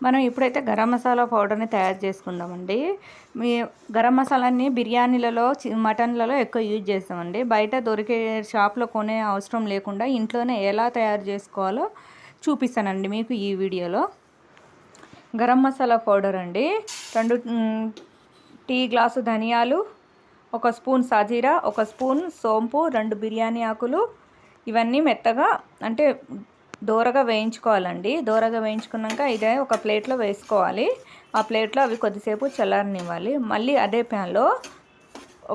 మనం ఇప్పుడైతే గరం మసాలా పౌడర్ని తయారు చేసుకుందామండి. మీ గరం మసాలాని బిర్యానీలలో మటన్లలో ఎక్కువ యూజ్ చేస్తామండి. బయట దొరికే షాప్లో కొనే అవసరం లేకుండా ఇంట్లోనే ఎలా తయారు చేసుకోవాలో చూపిస్తానండి మీకు ఈ వీడియోలో. గరం మసాలా పౌడర్ అండి, 2 టీ గ్లాసు ధనియాలు, 1 స్పూన్ సాజీరా, 1 స్పూన్ సోంపు, 2 బిర్యానీ ఆకులు. ఇవన్నీ మెత్తగా అంటే దోరగా వేయించుకోవాలండి. దోరగా వేయించుకున్నాక ఇదే ఒక ప్లేట్లో వేసుకోవాలి. ఆ ప్లేట్లో అవి కొద్దిసేపు చల్లారనివ్వాలి. మళ్ళీ అదే ప్యాన్లో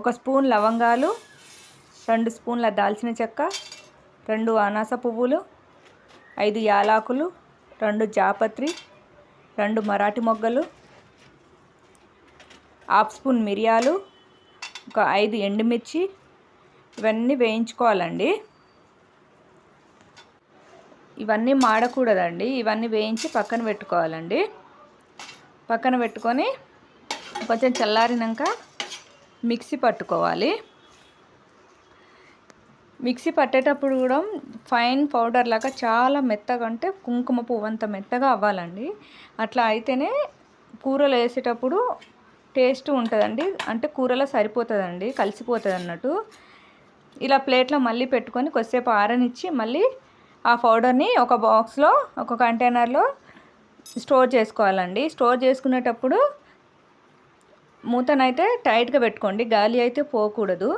1 స్పూన్ లవంగాలు, 2 స్పూన్ల దాల్చిన చెక్క, 2 అనాస పువ్వులు, 5 యాలకులు, 2 జాపత్రి, 2 మరాఠీ మొగ్గలు, 1/2 స్పూన్ మిరియాలు, ఒక 5 ఎండుమిర్చి, ఇవన్నీ వేయించుకోవాలండి. ఇవన్నీ మాడకూడదండి. ఇవన్నీ వేయించి పక్కన పెట్టుకోవాలండి. పక్కన పెట్టుకొని కొంచెం చల్లారినాక మిక్సీ పట్టుకోవాలి. మిక్సీ పట్టేటప్పుడు కూడా ఫైన్ పౌడర్ లాగా చాలా మెత్తగా, అంటే కుంకుమ పువ్వు అంత మెత్తగా అవ్వాలండి. అట్లా అయితేనే కూరలో వేసేటప్పుడు టేస్ట్ ఉంటుందండి. అంటే కూరలో సరిపోతుందండి, కలిసిపోతుంది అన్నట్టు. ఇలా ప్లేట్లో మళ్ళీ పెట్టుకొని కొద్దిసేపు ఆరనిచ్చి మళ్ళీ ఆ పౌడర్ని ఒక బాక్స్లో, ఒక కంటైనర్లో స్టోర్ చేసుకోవాలండి. స్టోర్ చేసుకునేటప్పుడు మూతనైతే టైట్గా పెట్టుకోండి, గాలి అయితే పోకూడదు.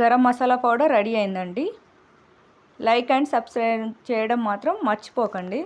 గరం మసాలా పౌడర్ రెడీ అయిందండి. లైక్ అండ్ సబ్స్క్రైబ్ చేయడం మాత్రం మర్చిపోకండి.